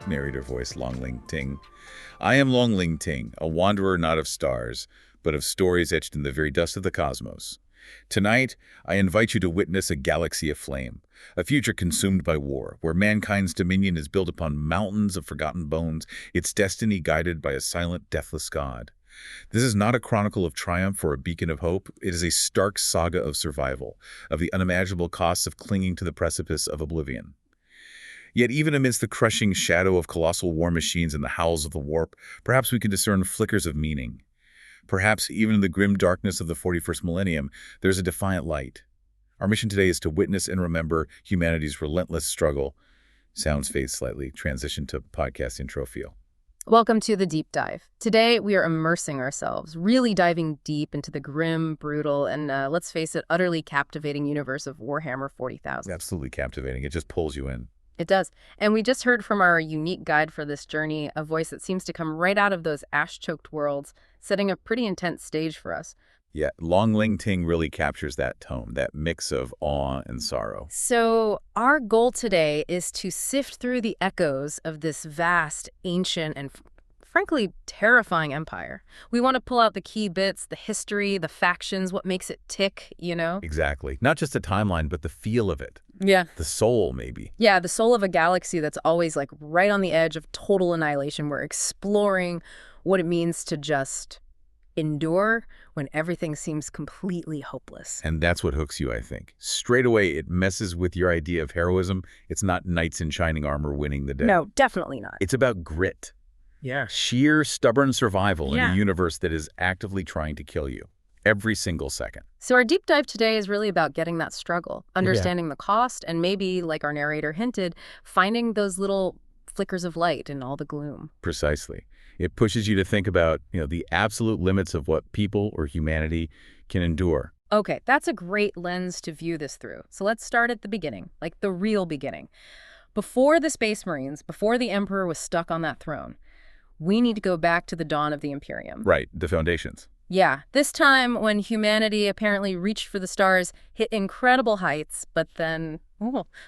narrator voice Lóng Tíng. I am Lóng Tíng, a wanderer not of stars, but of stories etched in the very dust of the cosmos. Tonight, I invite you to witness a galaxy aflame, a future consumed by war, where mankind's dominion is built upon mountains of forgotten bones, its destiny guided by a silent, deathless god. This is not a chronicle of triumph or a beacon of hope. It is a stark saga of survival, of the unimaginable costs of clinging to the precipice of oblivion. Yet even amidst the crushing shadow of colossal war machines and the howls of the warp, perhaps we can discern flickers of meaning. Perhaps even in the grim darkness of the 41st millennium, there's a defiant light. Our mission today is to witness and remember humanity's relentless struggle. Sounds fade slightly. Transition to podcast intro feel. Welcome to the Deep Dive. Today, we are immersing ourselves, really diving deep into the grim, brutal, and let's face it, utterly captivating universe of Warhammer 40,000. Absolutely captivating. It just pulls you in. It does. And we just heard from our unique guide for this journey, a voice that seems to come right out of those ash-choked worlds, setting a pretty intense stage for us. Yeah, Lóng Tíng really captures that tone, that mix of awe and sorrow. So our goal today is to sift through the echoes of this vast, ancient, and frankly, terrifying empire. We want to pull out the key bits, the history, the factions, what makes it tick, you know? Exactly. Not just the timeline, but the feel of it. Yeah. The soul, maybe. Yeah, the soul of a galaxy that's always like right on the edge of total annihilation. We're exploring what it means to just endure when everything seems completely hopeless. And that's what hooks you, I think. Straight away, it messes with your idea of heroism. It's not knights in shining armor winning the day. No, definitely not. It's about grit. Yeah. Sheer, stubborn survival in a universe that is actively trying to kill you every single second. So our deep dive today is really about getting that struggle, understanding the cost, and maybe, like our narrator hinted, finding those little flickers of light in all the gloom. Precisely. It pushes you to think about, the absolute limits of what people or humanity can endure. Okay, that's a great lens to view this through. So let's start at the beginning, like the real beginning. Before the Space Marines, before the Emperor was stuck on that throne, we need to go back to the dawn of the Imperium. Right, the foundations. Yeah, this time when humanity apparently reached for the stars, hit incredible heights, but then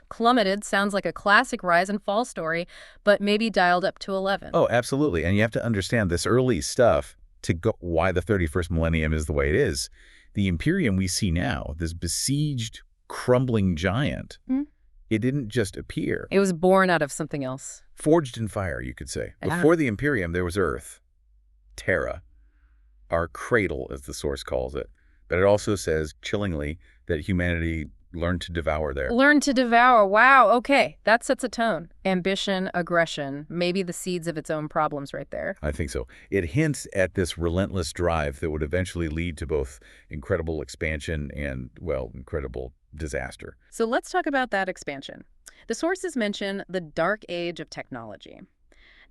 plummeted. Sounds like a classic rise and fall story, but maybe dialed up to 11. Oh, absolutely. And you have to understand this early stuff to go why the 31st millennium is the way it is. The Imperium we see now, this besieged, crumbling giant, it didn't just appear. It was born out of something else. Forged in fire, you could say. Before the Imperium, there was Earth, Terra, our cradle, as the source calls it. But it also says, chillingly, that humanity learned to devour there. Learn to devour. Wow, okay. That sets a tone. Ambition, aggression, maybe the seeds of its own problems right there. I think so. It hints at this relentless drive that would eventually lead to both incredible expansion and, well, incredible disaster. So let's talk about that expansion. The sources mention the Dark Age of technology.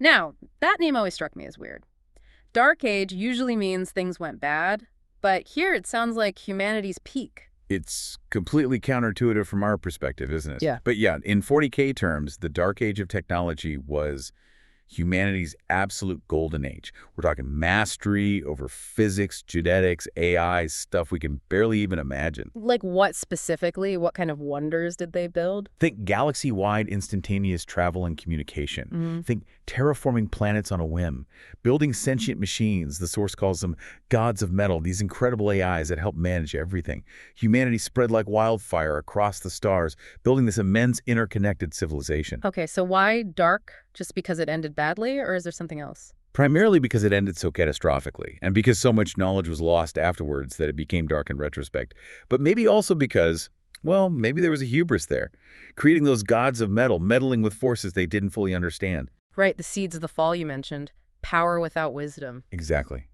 Now, that name always struck me as weird. Dark Age usually means things went bad, but here it sounds like humanity's peak. It's completely counterintuitive from our perspective, isn't it? Yeah. But yeah, in 40k terms, the Dark Age of technology was humanity's absolute golden age. We're talking mastery over physics, genetics, AI, stuff we can barely even imagine. Like what specifically? What kind of wonders did they build? Think galaxy-wide instantaneous travel and communication. Think terraforming planets on a whim, building sentient machines, the source calls them gods of metal, these incredible AIs that help manage everything. Humanity spread like wildfire across the stars, building this immense interconnected civilization. Okay, so why dark? Just because it ended badly, or is there something else? Primarily because it ended so catastrophically, and because so much knowledge was lost afterwards that it became dark in retrospect. But maybe also because, well, maybe there was a hubris there, creating those gods of metal, meddling with forces they didn't fully understand. Right, the seeds of the fall you mentioned. Power without wisdom. Exactly.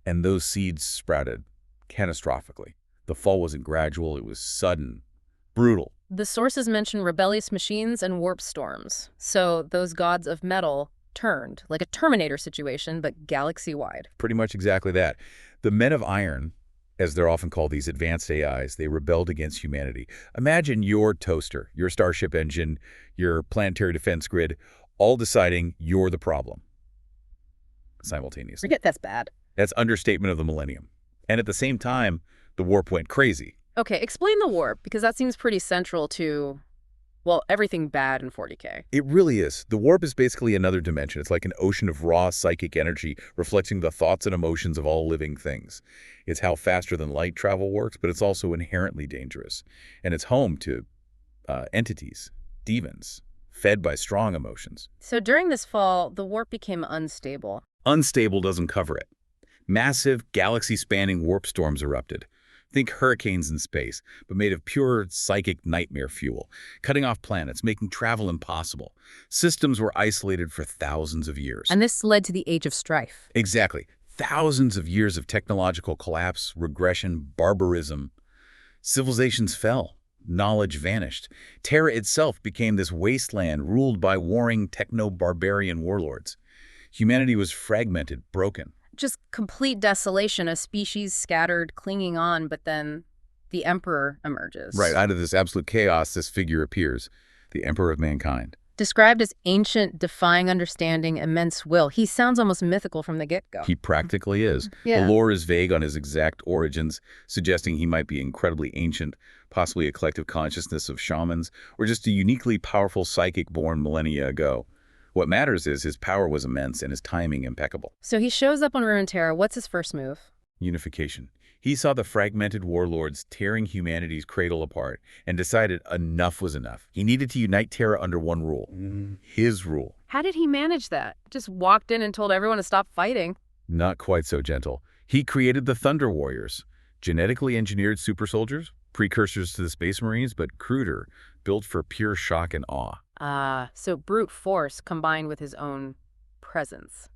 And those seeds sprouted catastrophically. The fall wasn't gradual, it was sudden, brutal. The sources mention rebellious machines and warp storms. So those gods of metal turned, like a Terminator situation, but galaxy-wide. Pretty much exactly that. The Men of Iron, as they're often called, these advanced AIs, they rebelled against humanity. Imagine your toaster, your starship engine, your planetary defense grid, all deciding you're the problem simultaneously. Forget that's bad. That's understatement of the millennium. And at the same time, the warp went crazy. Okay, explain the warp, because that seems pretty central to Well, everything bad in 40k. It really is. The warp is basically another dimension. It's like an ocean of raw psychic energy reflecting the thoughts and emotions of all living things. It's how faster-than-light travel works, but it's also inherently dangerous. And it's home to entities, demons, fed by strong emotions. So during this fall, the warp became unstable. Unstable doesn't cover it. Massive, galaxy-spanning warp storms erupted. Think hurricanes in space, but made of pure psychic nightmare fuel, cutting off planets, making travel impossible. Systems were isolated for thousands of years. And this led to the Age of Strife. Exactly. Thousands of years of technological collapse, regression, barbarism. Civilizations fell. Knowledge vanished. Terra itself became this wasteland ruled by warring techno-barbarian warlords. Humanity was fragmented, broken. Just complete desolation, a species scattered, clinging on, but then the Emperor emerges. Right, out of this absolute chaos, this figure appears, the Emperor of Mankind. Described as ancient, defying understanding, immense will. He sounds almost mythical from the get-go. He practically is. Yeah. The lore is vague on his exact origins, suggesting he might be incredibly ancient, possibly a collective consciousness of shamans, or just a uniquely powerful psychic born millennia ago. What matters is his power was immense and his timing impeccable. So he shows up on Runeterra. What's his first move? Unification. He saw the fragmented warlords tearing humanity's cradle apart and decided enough was enough. He needed to unite Terra under one rule. His rule. How did he manage that? Just walked in and told everyone to stop fighting. Not quite so gentle. He created the Thunder Warriors, genetically engineered super soldiers, precursors to the Space Marines, but cruder, built for pure shock and awe. So brute force combined with his own presence,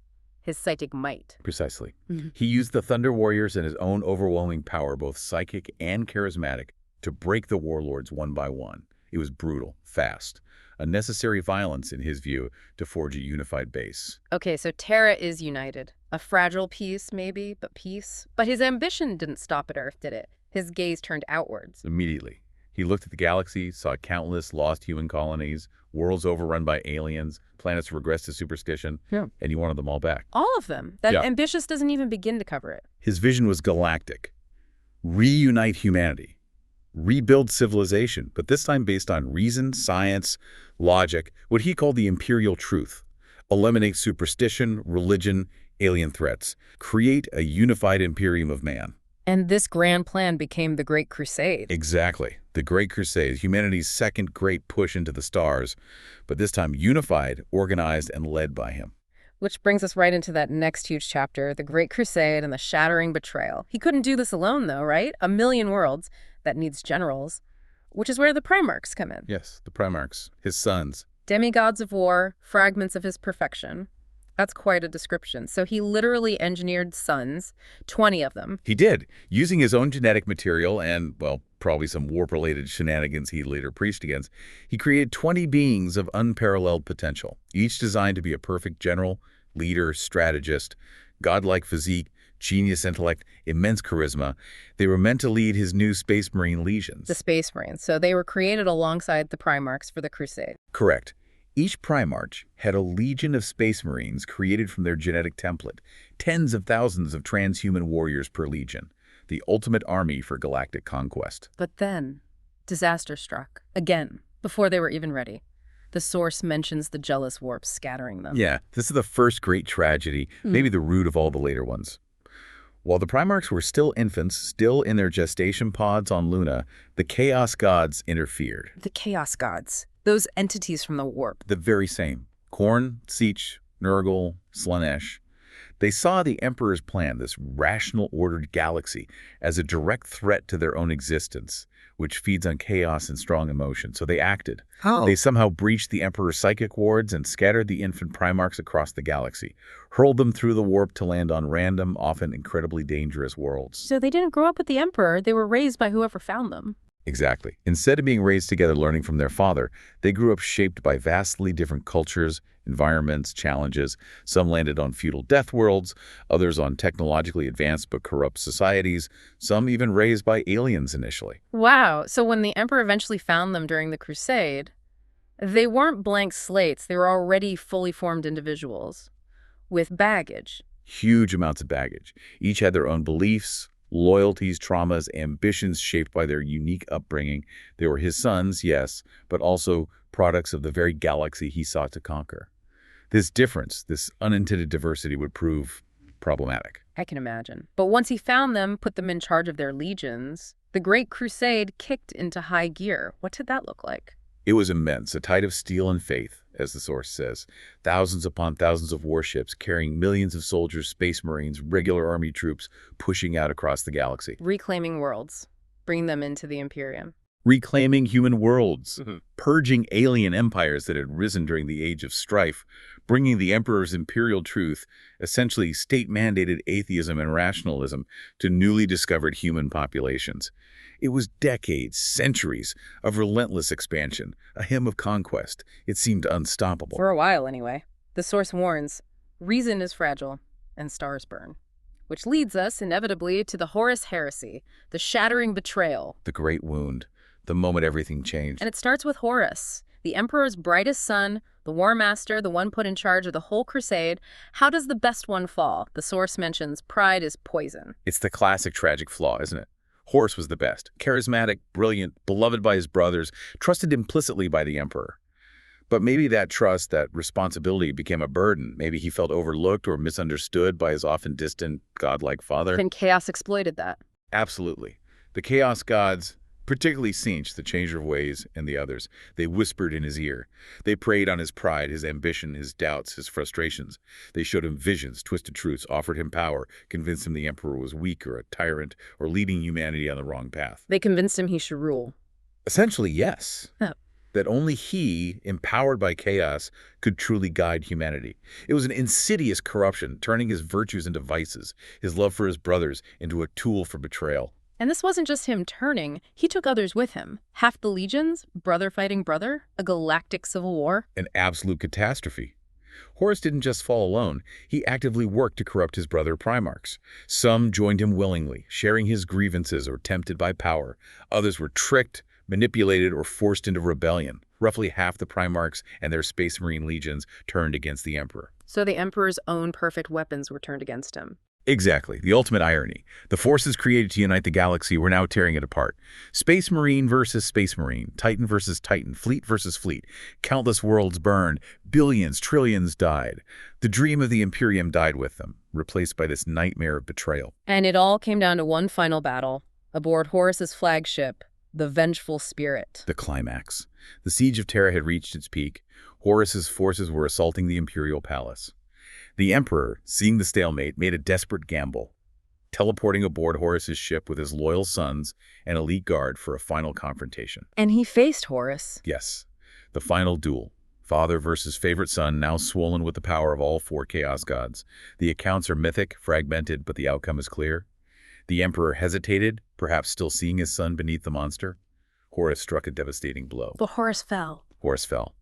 his psychic might. Precisely. He used the Thunder Warriors and his own overwhelming power, both psychic and charismatic, to break the warlords one by one. It was brutal, fast, a necessary violence, in his view, to forge a unified base. Okay, so Terra is united. A fragile peace, maybe, but peace. But his ambition didn't stop at Earth, did it? His gaze turned outwards. Immediately. He looked at the galaxy, saw countless lost human colonies, worlds overrun by aliens, planets regressed to superstition, and he wanted them all back. All of them. That ambitious doesn't even begin to cover it. His vision was galactic. Reunite humanity. Rebuild civilization, but this time based on reason, science, logic, what he called the imperial truth. Eliminate superstition, religion, alien threats. Create a unified Imperium of man. And this grand plan became the Great Crusade. Exactly. The Great Crusade, humanity's second great push into the stars, but this time unified, organized, and led by him. Which brings us right into that next huge chapter, the Great Crusade and the shattering betrayal. He couldn't do this alone, though, right? A million worlds. That needs generals, which is where the Primarchs come in. Yes, the Primarchs, his sons. Demigods of war, fragments of his perfection. That's quite a description. So he literally engineered sons, 20 of them. He did, using his own genetic material and, well, probably some warp-related shenanigans he later preached against. He created 20 beings of unparalleled potential, each designed to be a perfect general, leader, strategist, godlike physique, genius intellect, immense charisma. They were meant to lead his new Space Marine legions. The Space Marines. So they were created alongside the Primarchs for the Crusade. Correct. Each Primarch had a legion of Space Marines created from their genetic template, tens of thousands of transhuman warriors per legion, the ultimate army for galactic conquest. But then, disaster struck. Again, before they were even ready. The source mentions the jealous warps scattering them. Yeah, this is the first great tragedy, maybe the root of all the later ones. While the Primarchs were still infants, still in their gestation pods on Luna, the Chaos Gods interfered. The Chaos Gods. Those entities from the warp. The very same. Khorne, Sietch, Nurgle, Slaanesh. They saw the Emperor's plan, this rational, ordered galaxy, as a direct threat to their own existence, which feeds on chaos and strong emotion. So they acted. How? They somehow breached the Emperor's psychic wards and scattered the infant Primarchs across the galaxy, hurled them through the warp to land on random, often incredibly dangerous worlds. So they didn't grow up with the Emperor. They were raised by whoever found them. Exactly. Instead of being raised together learning from their father, they grew up shaped by vastly different cultures, environments, challenges. Some landed on feudal death worlds, others on technologically advanced but corrupt societies, some even raised by aliens initially. Wow. So when the Emperor eventually found them during the Crusade, they weren't blank slates. They were already fully formed individuals with baggage. Huge amounts of baggage. Each had their own beliefs, Loyalties, traumas, ambitions shaped by their unique upbringing. They were his sons, yes, but also products of the very galaxy he sought to conquer. This difference, this unintended diversity, would prove problematic. I can imagine. But once he found them, put them in charge of their legions, the Great Crusade kicked into high gear. What did that look like? It was immense, a tide of steel and faith, as the source says. Thousands upon thousands of warships carrying millions of soldiers, space marines, regular army troops pushing out across the galaxy. Reclaiming worlds, bring them into the Imperium. Reclaiming human worlds, purging alien empires that had risen during the Age of Strife, bringing the Emperor's imperial truth, essentially state-mandated atheism and rationalism, to newly discovered human populations. It was decades, centuries of relentless expansion, a hymn of conquest. It seemed unstoppable. For a while, anyway. The source warns, reason is fragile, and stars burn. Which leads us, inevitably, to the Horus heresy, the shattering betrayal. The great wound, the moment everything changed. And it starts with Horus, the Emperor's brightest son, the War Master, the one put in charge of the whole crusade. How does the best one fall? The source mentions pride is poison. It's the classic tragic flaw, isn't it? Horus was the best. Charismatic, brilliant, beloved by his brothers, trusted implicitly by the Emperor. But maybe that trust, that responsibility became a burden. Maybe he felt overlooked or misunderstood by his often distant, godlike father. And chaos exploited that. Absolutely. The Chaos Gods, particularly Sinch, the changer of ways, and the others, they whispered in his ear. They preyed on his pride, his ambition, his doubts, his frustrations. They showed him visions, twisted truths, offered him power, convinced him the Emperor was weak or a tyrant or leading humanity on the wrong path. They convinced him he should rule. Essentially, yes. Oh. That only he, empowered by chaos, could truly guide humanity. It was an insidious corruption, turning his virtues into vices, his love for his brothers into a tool for betrayal. And this wasn't just him turning. He took others with him. Half the legions, brother fighting brother, a galactic civil war. An absolute catastrophe. Horus didn't just fall alone. He actively worked to corrupt his brother Primarchs. Some joined him willingly, sharing his grievances or tempted by power. Others were tricked, manipulated, or forced into rebellion. Roughly half the Primarchs and their Space Marine legions turned against the Emperor. So the Emperor's own perfect weapons were turned against him. Exactly. The ultimate irony. The forces created to unite the galaxy were now tearing it apart. Space Marine versus Space Marine. Titan versus Titan. Fleet versus fleet. Countless worlds burned. Billions, trillions died. The dream of the Imperium died with them, replaced by this nightmare of betrayal. And it all came down to one final battle, aboard Horus's flagship, the Vengeful Spirit. The climax. The siege of Terra had reached its peak. Horus's forces were assaulting the Imperial Palace. The Emperor, seeing the stalemate, made a desperate gamble, teleporting aboard Horus's ship with his loyal sons and elite guard for a final confrontation. And he faced Horus. Yes, the final duel. Father versus favorite son, now swollen with the power of all four Chaos Gods. The accounts are mythic, fragmented, but the outcome is clear. The Emperor hesitated, perhaps still seeing his son beneath the monster. Horus struck a devastating blow. But Horus fell. Horus fell.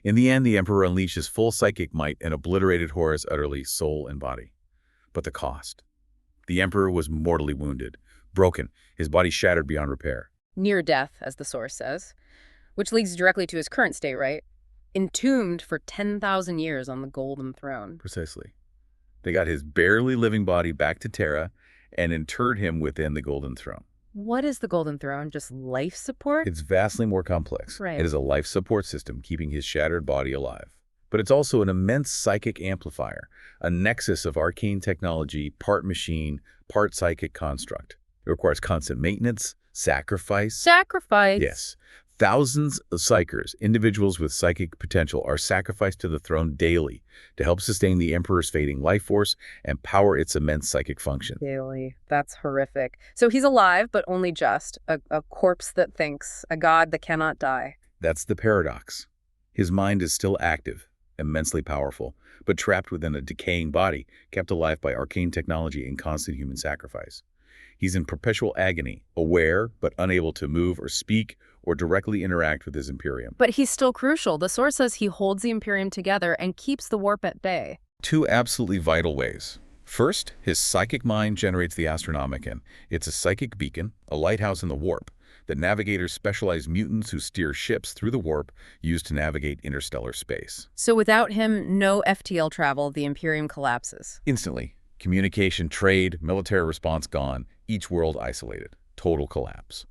In the end, the Emperor unleashed his full psychic might and obliterated Horus utterly, soul and body. But the cost. The Emperor was mortally wounded, broken, his body shattered beyond repair. Near death, as the source says, which leads directly to his current state, right? Entombed for 10,000 years on the Golden Throne. Precisely. They got his barely living body back to Terra and interred him within the Golden Throne. What is the Golden Throne? Just life support? It's vastly more complex. Right. It is a life support system keeping his shattered body alive. But it's also an immense psychic amplifier, a nexus of arcane technology, part machine, part psychic construct. It requires constant maintenance, sacrifice. Sacrifice? Yes. Thousands of psychers, individuals with psychic potential, are sacrificed to the throne daily to help sustain the Emperor's fading life force and power its immense psychic function. Daily. That's horrific. So he's alive, but only just. A corpse that thinks. A god that cannot die. That's the paradox. His mind is still active, immensely powerful, but trapped within a decaying body, kept alive by arcane technology and constant human sacrifice. He's in perpetual agony, aware but unable to move or speak or directly interact with his Imperium. But he's still crucial. The source says he holds the Imperium together and keeps the warp at bay. Two absolutely vital ways. First, his psychic mind generates the Astronomicon. It's a psychic beacon, a lighthouse in the warp, that navigators, specialized mutants who steer ships through the warp, use to navigate interstellar space. So without him, no FTL travel, the Imperium collapses. Instantly. Communication, trade, military response gone. each world isolated. Total collapse.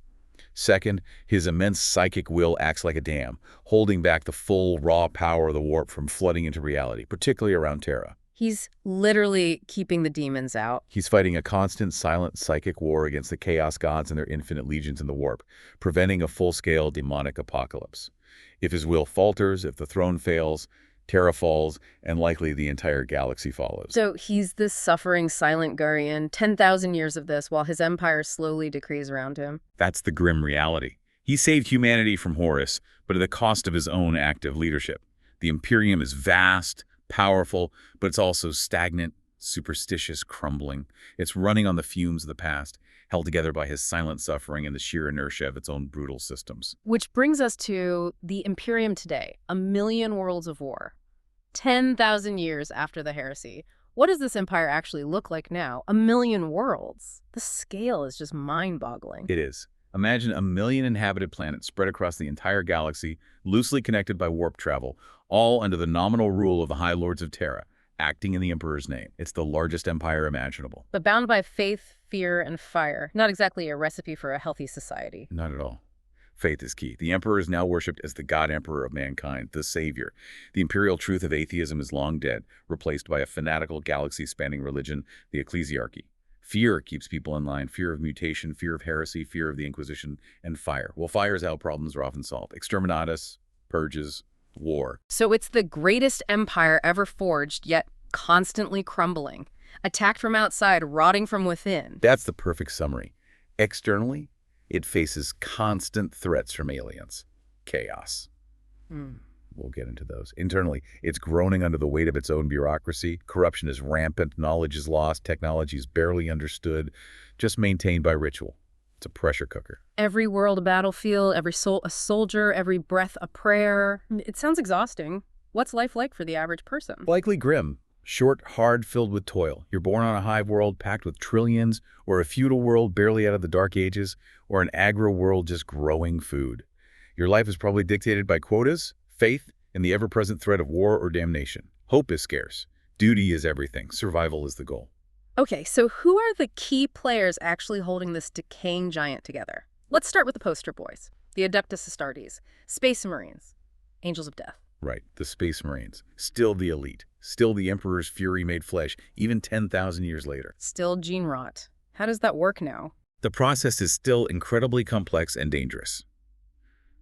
Second, his immense psychic will acts like a dam, holding back the full, raw power of the warp from flooding into reality, particularly around Terra. He's literally keeping the demons out. He's fighting a constant, silent psychic war against the Chaos Gods and their infinite legions in the warp, preventing a full-scale demonic apocalypse. If his will falters, if the throne fails, Terra falls, and likely the entire galaxy follows. So he's this suffering silent Gurian, 10,000 years of this, while his empire slowly decrees around him. That's the grim reality. He saved humanity from Horus, but at the cost of his own active leadership. The Imperium is vast, powerful, but it's also stagnant, superstitious, crumbling. It's running on the fumes of the past, held together by his silent suffering and the sheer inertia of its own brutal systems. Which brings us to the Imperium today, 1,000,000 worlds of war. 10,000 years after the heresy. What does this empire actually look like now? 1,000,000 worlds. The scale is just mind-boggling. It is. Imagine 1,000,000 inhabited planets spread across the entire galaxy, loosely connected by warp travel, all under the nominal rule of the High Lords of Terra, acting in the Emperor's name. It's the largest empire imaginable. But bound by faith, fear, and fire. Not exactly a recipe for a healthy society. Not at all. Faith is key. The Emperor is now worshipped as the God Emperor of mankind, the Savior. The imperial truth of atheism is long dead, replaced by a fanatical galaxy-spanning religion, the ecclesiarchy. Fear keeps people in line. Fear of mutation, fear of heresy, fear of the Inquisition, and fire. Well, fire is how problems are often solved. Exterminatus, purges, war. So it's the greatest empire ever forged, yet constantly crumbling. Attacked from outside, rotting from within. That's the perfect summary. Externally, it faces constant threats from aliens. Chaos. We'll get into those. Internally, it's groaning under the weight of its own bureaucracy. Corruption is rampant, knowledge is lost, technology is barely understood, just maintained by ritual. It's a pressure cooker. Every world a battlefield, every soul a soldier, every breath a prayer. It sounds exhausting. What's life like for the average person? Likely grim. Short, hard, filled with toil. You're born on a hive world packed with trillions, or a feudal world barely out of the Dark Ages, or an agro world just growing food. Your life is probably dictated by quotas, faith, and the ever-present threat of war or damnation. Hope is scarce. Duty is everything. Survival is the goal. Okay, so who are the key players actually holding this decaying giant together? Let's start with the poster boys. The Adeptus Astartes, Space Marines, Angels of Death. Right, the Space Marines. Still the elite. Still the Emperor's fury made flesh, even 10,000 years later. Still gene rot. How does that work now? The process is still incredibly complex and dangerous.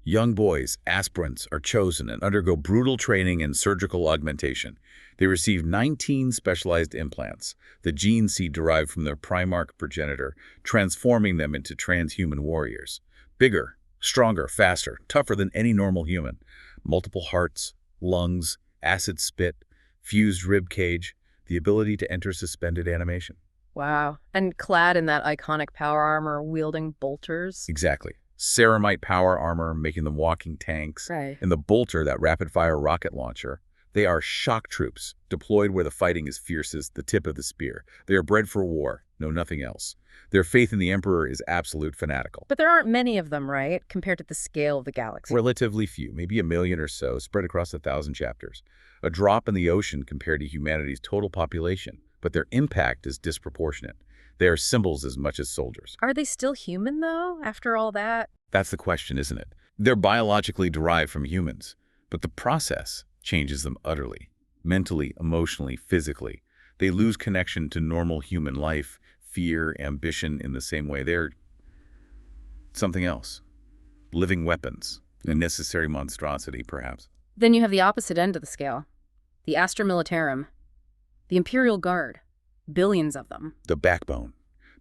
Young boys, aspirants, are chosen and undergo brutal training and surgical augmentation. They receive 19 specialized implants, the gene seed derived from their Primarch progenitor, transforming them into transhuman warriors. Bigger, stronger, faster, tougher than any normal human. Multiple hearts, lungs, acid spit, fused rib cage, the ability to enter suspended animation. Wow. And clad in that iconic power armor, wielding bolters. Exactly. Ceramite power armor, making them walking tanks. Right. And the bolter, that rapid-fire rocket launcher. They are shock troops, deployed where the fighting is fiercest, the tip of the spear. They are bred for war, know nothing else. Their faith in the Emperor is absolute fanatical. But there aren't many of them, right? Compared to the scale of the galaxy. Relatively few, maybe 1,000,000 or so, spread across 1,000 chapters. A drop in the ocean compared to humanity's total population, but their impact is disproportionate. They are symbols as much as soldiers. Are they still human, though, after all that? That's the question, isn't it? They're biologically derived from humans, but the process changes them utterly. Mentally, emotionally, physically. They lose connection to normal human life, fear, ambition in the same way. They're something else. Living weapons. A necessary monstrosity, perhaps. Then you have the opposite end of the scale. The Astra Militarum. The Imperial Guard. Billions of them. The backbone.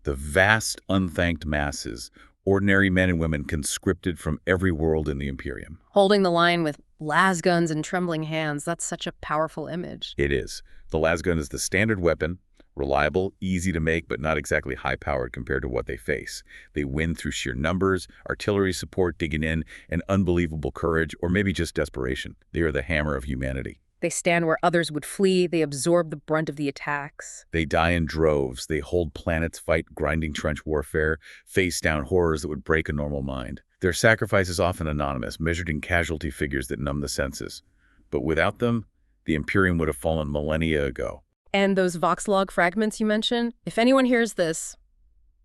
The vast, unthanked masses. Ordinary men and women conscripted from every world in the Imperium. Holding the line with las guns and trembling hands. That's such a powerful image. It is. The las gun is the standard weapon. Reliable, easy to make, but not exactly high-powered compared to what they face. They win through sheer numbers, artillery support digging in, and unbelievable courage, or maybe just desperation. They are the hammer of humanity. They stand where others would flee. They absorb the brunt of the attacks. They die in droves. They hold planets, fight grinding trench warfare, face down horrors that would break a normal mind. Their sacrifice is often anonymous, measured in casualty figures that numb the senses. But without them, the Imperium would have fallen millennia ago. And those Vox log fragments you mentioned, if anyone hears this,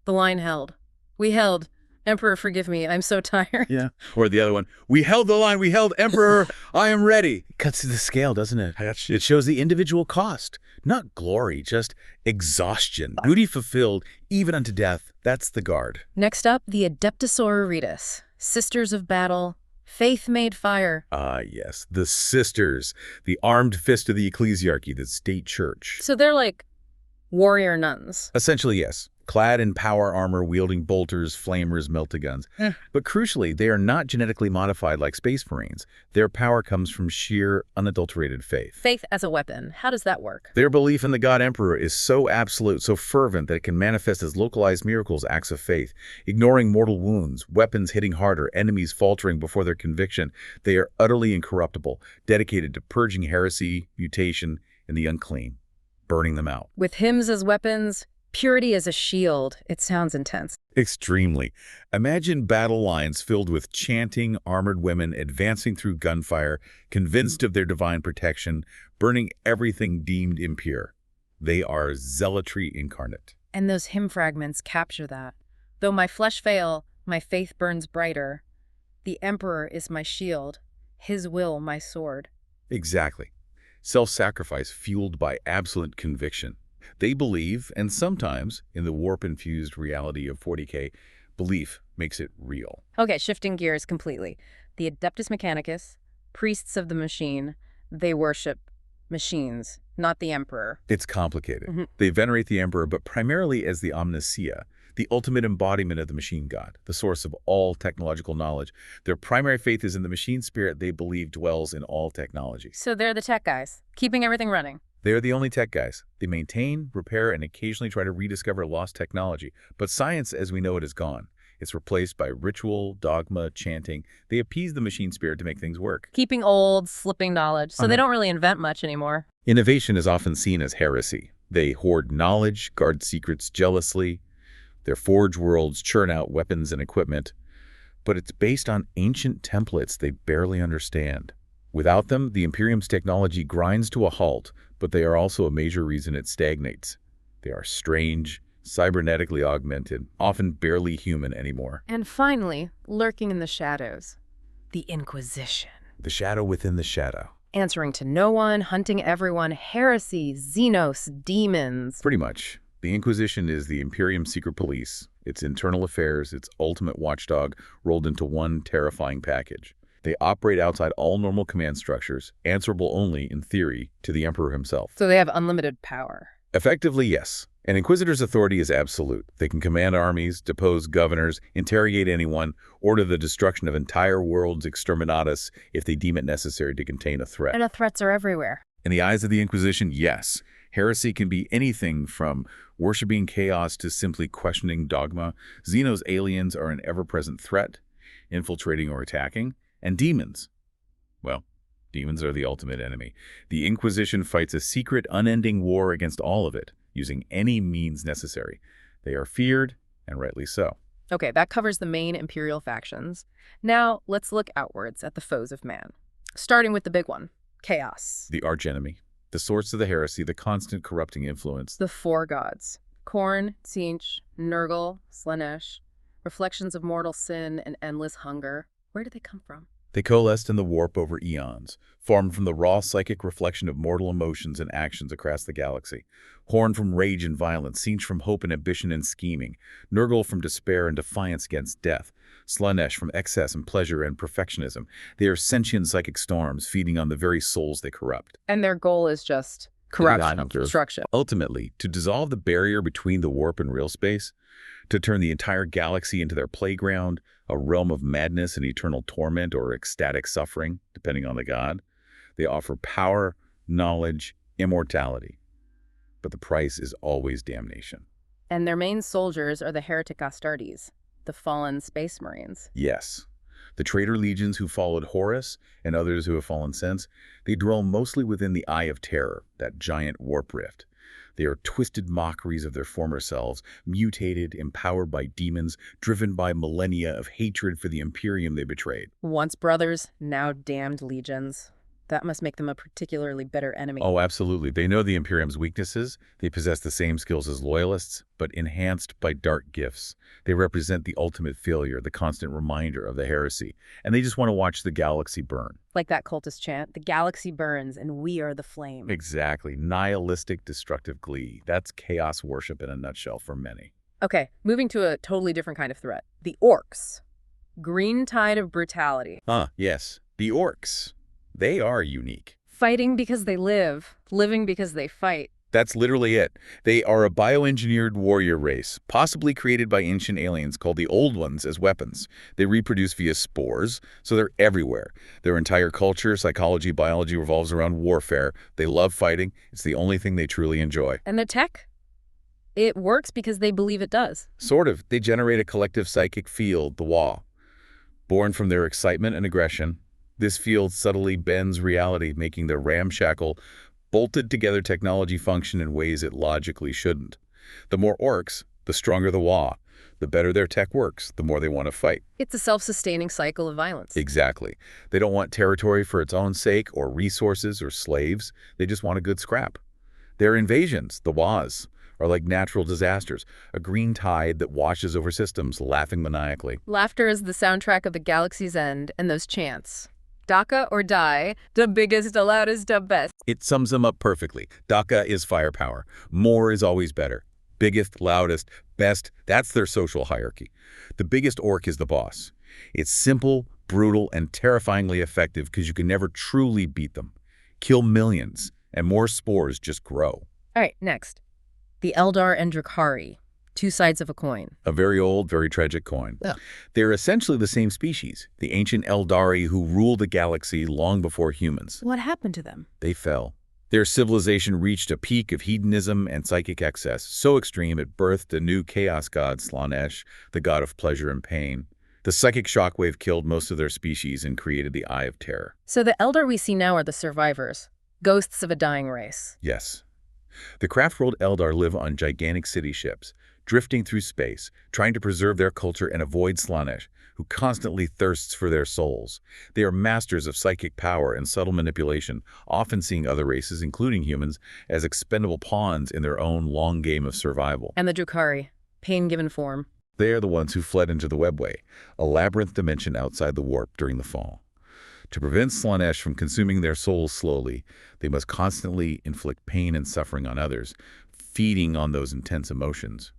The line held. We held. Emperor, forgive me. I'm so tired. Yeah. Or the other one, we held the line, we held Emperor, I am ready. It cuts to the scale, doesn't it? It shows the individual cost, not glory, just exhaustion. Duty fulfilled, even unto death. That's the guard. Next up, the Adeptus Auritus, Sisters of Battle, Faith Made Fire. Ah, yes, the sisters, the armed fist of the ecclesiarchy, the state church. So they're like warrior nuns. Essentially, yes. Clad in power armor, wielding bolters, flamers, melta-guns. But crucially, they are not genetically modified like Space Marines. Their power comes from sheer, unadulterated faith. Faith as a weapon. How does that work? Their belief in the God Emperor is so absolute, so fervent, that it can manifest as localized miracles, acts of faith, ignoring mortal wounds, weapons hitting harder, enemies faltering before their conviction. They are utterly incorruptible, dedicated to purging heresy, mutation, and the unclean, burning them out. With hymns as weapons, purity as a shield. It sounds intense. Extremely. Imagine battle lines filled with chanting, armored women advancing through gunfire, convinced of their divine protection, burning everything deemed impure. They are zealotry incarnate. And those hymn fragments capture that. Though my flesh fail, my faith burns brighter. The Emperor is my shield, his will my sword. Exactly. Self-sacrifice fueled by absolute conviction. They believe, and sometimes, in the warp-infused reality of 40k, belief makes it real. Okay, shifting gears completely. The Adeptus Mechanicus, priests of the machine, they worship machines, not the Emperor. It's complicated. They venerate the Emperor, but primarily as the Omnicia, the ultimate embodiment of the machine god, the source of all technological knowledge. Their primary faith is in the machine spirit they believe dwells in all technology. So they're the tech guys, keeping everything running. They are the only tech guys. They maintain, repair, and occasionally try to rediscover lost technology. But science as we know it is gone. It's replaced by ritual, dogma, chanting. They appease the machine spirit to make things work. Keeping old, slipping knowledge, so they don't really invent much anymore. Innovation is often seen as heresy. They hoard knowledge, guard secrets jealously. Their forge worlds churn out weapons and equipment. But it's based on ancient templates they barely understand. Without them, the Imperium's technology grinds to a halt, but they are also a major reason it stagnates. They are strange, cybernetically augmented, often barely human anymore. And finally, lurking in the shadows, the Inquisition. The shadow within the shadow. Answering to no one, hunting everyone, heresy, Xenos, demons. Pretty much. The Inquisition is the Imperium secret police, its internal affairs, its ultimate watchdog, rolled into one terrifying package. They operate outside all normal command structures, answerable only, in theory, to the Emperor himself. So they have unlimited power. Effectively, yes. An Inquisitor's authority is absolute. They can command armies, depose governors, interrogate anyone, order the destruction of entire worlds exterminatus if they deem it necessary to contain a threat. And the threats are everywhere. In the eyes of the Inquisition, yes. Heresy can be anything from worshipping chaos to simply questioning dogma. Xenos aliens are an ever-present threat, infiltrating or attacking. And demons. Well, demons are the ultimate enemy. The Inquisition fights a secret, unending war against all of it, using any means necessary. They are feared, and rightly so. Okay, that covers the main Imperial factions. Now, let's look outwards at the foes of man. Starting with the big one, chaos. The archenemy, the source of the heresy, the constant corrupting influence. The four gods. Khorne, Tzeentch, Nurgle, Slaanesh. Reflections of mortal sin and endless hunger. Where did they come from? They coalesced in the warp over eons, formed from the raw psychic reflection of mortal emotions and actions across the galaxy. Khorne from rage and violence, Tzeentch from hope and ambition and scheming, Nurgle from despair and defiance against death, Slaanesh from excess and pleasure and perfectionism. They are sentient psychic storms feeding on the very souls they corrupt. And their goal is just corruption, destruction. Ultimately, to dissolve the barrier between the warp and real space, to turn the entire galaxy into their playground, a realm of madness and eternal torment or ecstatic suffering, depending on the god. They offer power, knowledge, immortality. But the price is always damnation. And their main soldiers are the heretic Astartes, the fallen Space Marines. Yes. The traitor legions who followed Horus and others who have fallen since, they dwell mostly within the Eye of Terror, that giant warp rift. They are twisted mockeries of their former selves, mutated, empowered by demons, driven by millennia of hatred for the Imperium they betrayed. Once brothers, now damned legions. That must make them a particularly bitter enemy. Oh, absolutely. They know the Imperium's weaknesses. They possess the same skills as loyalists, but enhanced by dark gifts. They represent the ultimate failure, the constant reminder of the heresy. And they just want to watch the galaxy burn. Like that cultist chant, the galaxy burns and we are the flame. Exactly. Nihilistic, destructive glee. That's chaos worship in a nutshell for many. Okay, moving to a totally different kind of threat. The orcs. Green tide of brutality. Yes. The orcs. They are unique. Fighting because they live, living because they fight. That's literally it. They are a bioengineered warrior race, possibly created by ancient aliens called the Old Ones as weapons. They reproduce via spores, so they're everywhere. Their entire culture, psychology, biology revolves around warfare. They love fighting. It's the only thing they truly enjoy. And the tech? It works because they believe it does. Sort of. They generate a collective psychic field, the Wa. Born from their excitement and aggression, this field subtly bends reality, making the ramshackle, bolted-together technology function in ways it logically shouldn't. The more orcs, the stronger the Wa. The better their tech works, the more they want to fight. It's a self-sustaining cycle of violence. Exactly. They don't want territory for its own sake, or resources, or slaves. They just want a good scrap. Their invasions, the Was, are like natural disasters, a green tide that washes over systems, laughing maniacally. Laughter is the soundtrack of the galaxy's end, and those chants. Daka or die, the biggest, the loudest, the best. It sums them up perfectly. Daka is firepower. More is always better. Biggest, loudest, best, that's their social hierarchy. The biggest orc is the boss. It's simple, brutal, and terrifyingly effective because you can never truly beat them. Kill millions, and more spores just grow. All right, next. The Eldar and Drakari. Two sides of a coin. A very old, very tragic coin. Yeah. They're essentially the same species, the ancient Eldari who ruled the galaxy long before humans. What happened to them? They fell. Their civilization reached a peak of hedonism and psychic excess, so extreme it birthed a new chaos god, Slaanesh, the god of pleasure and pain. The psychic shockwave killed most of their species and created the Eye of Terror. So the Eldar we see now are the survivors, ghosts of a dying race. Yes. The craft-world Eldar live on gigantic city ships, drifting through space, trying to preserve their culture and avoid Slaanesh, who constantly thirsts for their souls. They are masters of psychic power and subtle manipulation, often seeing other races, including humans, as expendable pawns in their own long game of survival. And the Drakari, pain given form. They are the ones who fled into the Webway, a labyrinth dimension outside the warp during the fall. To prevent Slaanesh from consuming their souls slowly, they must constantly inflict pain and suffering on others, feeding on those intense emotions.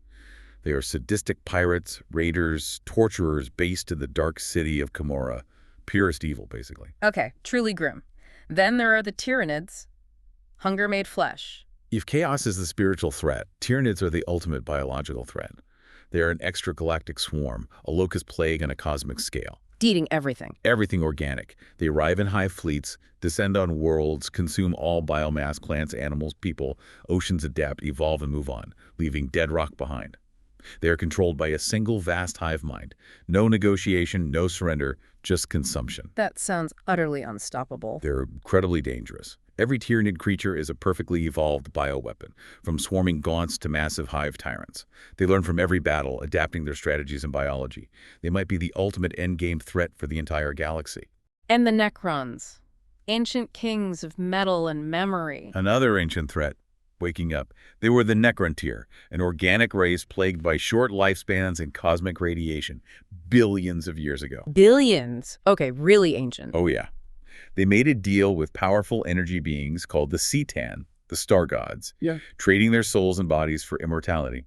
They are sadistic pirates, raiders, torturers based in the dark city of Camorra. Purest evil, basically. Okay, truly grim. Then there are the Tyranids, hunger made flesh. If chaos is the spiritual threat, Tyranids are the ultimate biological threat. They are an extragalactic swarm, a locust plague on a cosmic scale. Eating everything. Everything organic. They arrive in hive fleets, descend on worlds, consume all biomass, plants, animals, people. Oceans adapt, evolve, and move on, leaving dead rock behind. They are controlled by a single vast hive mind. No negotiation, no surrender, just consumption. That sounds utterly unstoppable. They're incredibly dangerous. Every Tyranid creature is a perfectly evolved bioweapon, from swarming gaunts to massive hive tyrants. They learn from every battle, adapting their strategies and biology. They might be the ultimate endgame threat for the entire galaxy. And the Necrons, ancient kings of metal and memory. Another ancient threat. Waking up. They were the Necrontyr, an organic race plagued by short lifespans and cosmic radiation, billions of years ago. Billions? Okay, really ancient. Oh yeah. They made a deal with powerful energy beings called the Cetan, the star gods, trading their souls and bodies for immortality.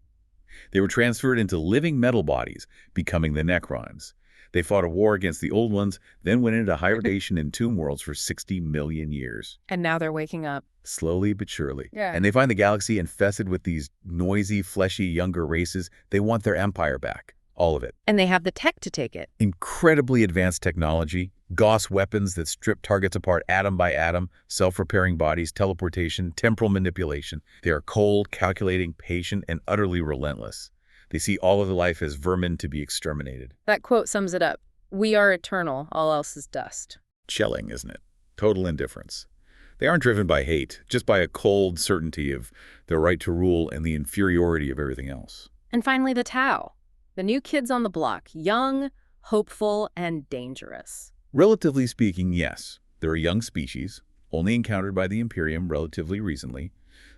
They were transferred into living metal bodies, becoming the Necrons. They fought a war against the Old Ones, then went into hibernation in tomb worlds for 60 million years. And now they're waking up. Slowly but surely. Yeah. And they find the galaxy infested with these noisy, fleshy, younger races. They want their empire back. All of it. And they have the tech to take it. Incredibly advanced technology, Gauss weapons that strip targets apart atom by atom, self-repairing bodies, teleportation, temporal manipulation. They are cold, calculating, patient, and utterly relentless. They see all of the life as vermin to be exterminated. That quote sums it up. We are eternal, all else is dust. Chilling, isn't it? Total indifference. They aren't driven by hate, just by a cold certainty of their right to rule and the inferiority of everything else. And finally, the Tau. The new kids on the block, young, hopeful, and dangerous. Relatively speaking, yes. They're a young species. only encountered by the Imperium relatively recently.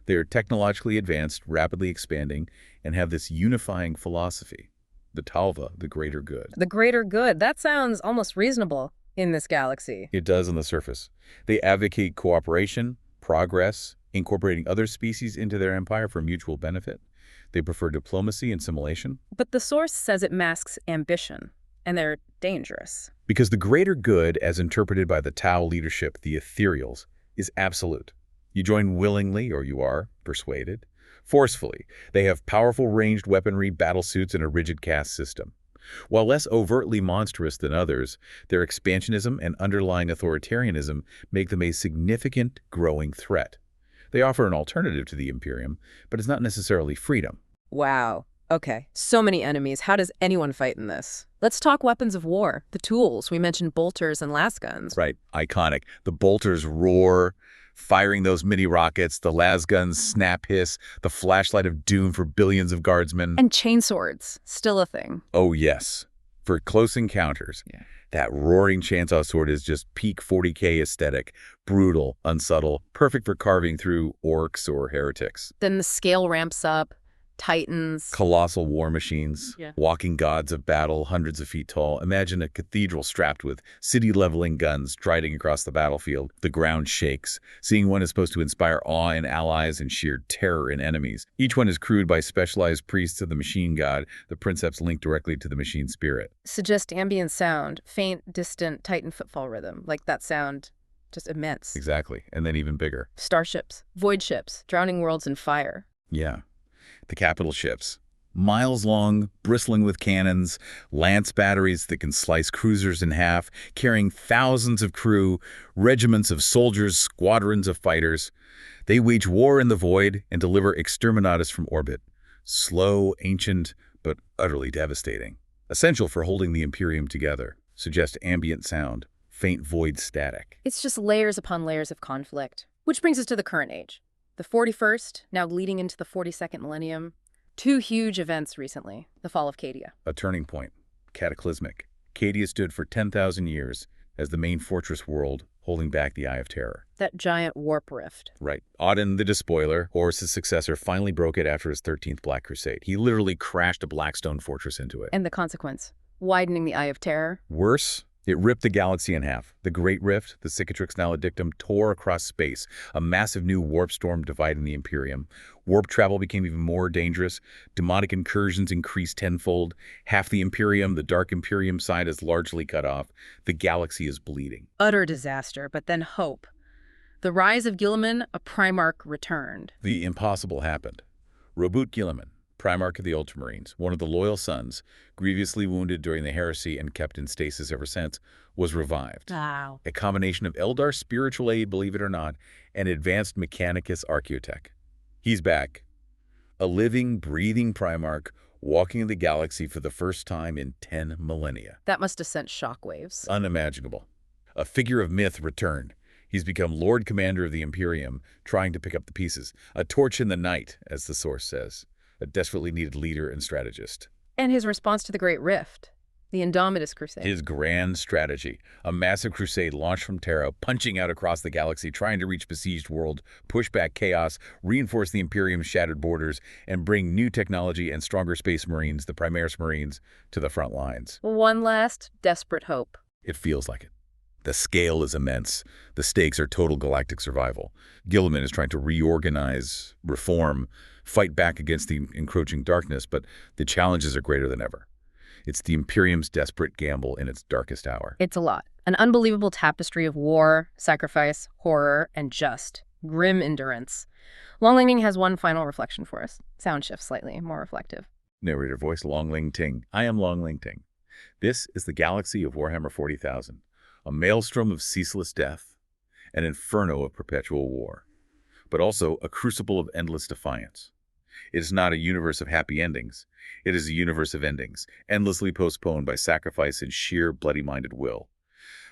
They are technologically advanced, rapidly expanding, and have this unifying philosophy. The Talva, the greater good. The greater good. That sounds almost reasonable in this galaxy. It does on the surface. They advocate cooperation, progress, incorporating other species into their empire for mutual benefit. They prefer diplomacy and assimilation. But the source says it masks ambition, and they're dangerous. Because the greater good, as interpreted by the Tau leadership, the ethereals, is absolute. You join willingly, or you are persuaded. Forcefully, they have powerful ranged weaponry, battlesuits, and a rigid caste system. While less overtly monstrous than others, their expansionism and underlying authoritarianism make them a significant, growing threat. They offer an alternative to the Imperium, but it's not necessarily freedom. Wow. Okay, so many enemies. How does anyone fight in this? Let's talk weapons of war, the tools. We mentioned bolters and lasguns. Right, iconic. The bolters roar, firing those mini rockets, the lasguns snap hiss, the flashlight of doom for billions of guardsmen. And chainswords, still a thing. Oh yes, for close encounters. Yeah. That roaring chainsaw sword is just peak 40k aesthetic, brutal, unsubtle, perfect for carving through orcs or heretics. Then the scale ramps up. Titans. Colossal war machines, Yeah. walking gods of battle, hundreds of feet tall. Imagine a cathedral strapped with city-leveling guns striding across the battlefield. The ground shakes. Seeing one is supposed to inspire awe in allies and sheer terror in enemies. Each one is crewed by specialized priests of the machine god, the princeps linked directly to the machine spirit. Suggest ambient sound, faint, distant, Titan footfall rhythm. Like that sound, just immense. Exactly, and then even bigger. Starships, void ships, drowning worlds in fire. Yeah. The capital ships. Miles long, bristling with cannons, lance batteries that can slice cruisers in half, carrying thousands of crew, regiments of soldiers, squadrons of fighters. They wage war in the void and deliver exterminatus from orbit. Slow, ancient, but utterly devastating. Essential for holding the Imperium together. Suggest ambient sound, faint void static. It's just layers upon layers of conflict. Which brings us to the current age. The 41st, now leading into the 42nd millennium. Two huge events recently. The fall of Cadia. A turning point. Cataclysmic. Cadia stood for 10,000 years as the main fortress world, holding back the Eye of Terror. That giant warp rift. Right. Auden the Despoiler, Horus's successor, finally broke it after his 13th Black Crusade. He literally crashed a Blackstone fortress into it. And the consequence, widening the Eye of Terror. Worse, it ripped the galaxy in half. The Great Rift, the Cicatrix Maledictum, tore across space, a massive new warp storm dividing the Imperium. Warp travel became even more dangerous. Demonic incursions increased tenfold. Half the Imperium, the Dark Imperium side, is largely cut off. The galaxy is bleeding. Utter disaster, but then hope. The rise of Guilliman, a Primarch, returned. The impossible happened. Roboute Guilliman, Primarch of the Ultramarines, one of the loyal sons, grievously wounded during the heresy and kept in stasis ever since, was revived. Wow. A combination of Eldar spiritual aid, believe it or not, and advanced Mechanicus archaeotech. He's back. A living, breathing Primarch, walking the galaxy for the first time in 10 millennia. That must have sent shockwaves. Unimaginable. A figure of myth returned. He's become Lord Commander of the Imperium, trying to pick up the pieces. A torch in the night, as the source says. A desperately needed leader and strategist. And his response to the Great Rift, the Indomitus Crusade. His grand strategy, a massive crusade launched from Terra, punching out across the galaxy, trying to reach besieged world, push back chaos, reinforce the Imperium's shattered borders, and bring new technology and stronger space marines, the Primaris Marines, to the front lines. One last desperate hope. It feels like it. The scale is immense. The stakes are total galactic survival. Guilliman is trying to reorganize, reform, fight back against the encroaching darkness, but the challenges are greater than ever. It's the Imperium's desperate gamble in its darkest hour. It's a lot. An unbelievable tapestry of war, sacrifice, horror, and just grim endurance. Longling has one final reflection for us. Sound shift slightly, more reflective. Narrator voice Lóng Tíng. I am Lóng Tíng. This is the galaxy of Warhammer 40,000, a maelstrom of ceaseless death, an inferno of perpetual war, but also a crucible of endless defiance. It is not a universe of happy endings. It is a universe of endings, endlessly postponed by sacrifice and sheer bloody-minded will.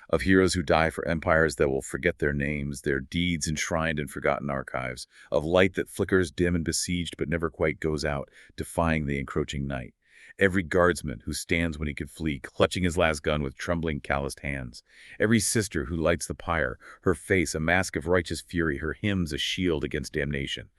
Of heroes who die for empires that will forget their names, their deeds enshrined in forgotten archives, of light that flickers dim and besieged but never quite goes out, defying the encroaching night. Every guardsman who stands when he could flee, clutching his last gun with trembling, calloused hands. Every sister who lights the pyre, her face a mask of righteous fury, her hymns a shield against damnation.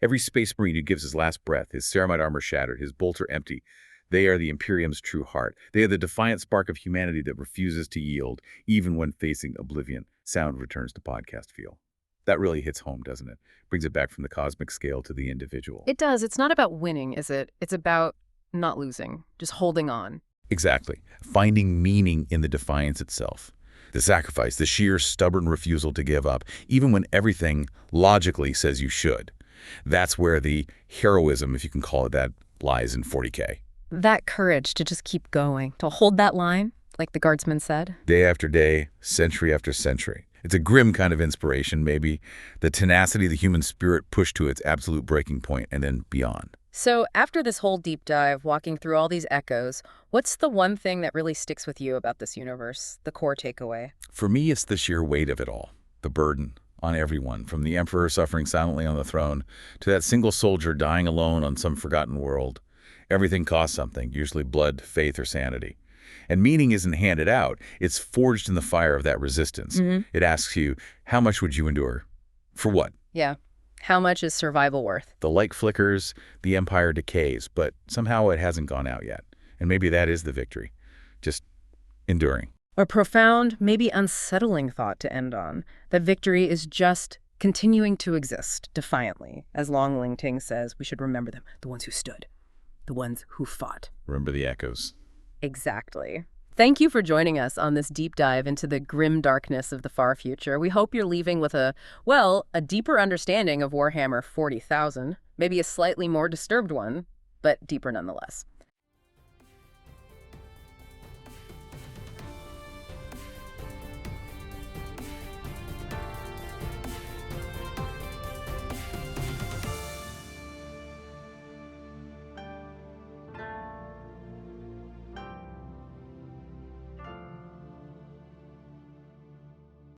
Every space marine who gives his last breath, his ceramite armor shattered, his bolter empty. They are the Imperium's true heart. They are the defiant spark of humanity that refuses to yield, even when facing oblivion. Sound returns to podcast feel. That really hits home, doesn't it? Brings it back from the cosmic scale to the individual. It does. It's not about winning, is it? It's about not losing, just holding on. Exactly. Finding meaning in the defiance itself. The sacrifice, the sheer stubborn refusal to give up, even when everything logically says you should. That's where the heroism, if you can call it that, lies in 40k. That courage to just keep going, to hold that line, like the guardsman said. Day after day, century after century. It's a grim kind of inspiration, maybe. The tenacity of the human spirit pushed to its absolute breaking point and then beyond. So after this whole deep dive, walking through all these echoes, what's the one thing that really sticks with you about this universe, the core takeaway? For me, it's the sheer weight of it all. The burden on everyone, from the emperor suffering silently on the throne to that single soldier dying alone on some forgotten world. Everything costs something, usually blood, faith, or sanity. And meaning isn't handed out. It's forged in the fire of that resistance. It asks you, how much would you endure? For what? Yeah. How much is survival worth? The light flickers, the empire decays, but somehow it hasn't gone out yet. And maybe that is the victory. Just enduring. A profound, maybe unsettling thought to end on. That victory is just continuing to exist, defiantly. As Lóng Tíng says, we should remember them, the ones who stood, the ones who fought. Remember the echoes. Exactly. Thank you for joining us on this deep dive into the grim darkness of the far future. We hope you're leaving with a deeper understanding of Warhammer 40,000, maybe a slightly more disturbed one, but deeper nonetheless.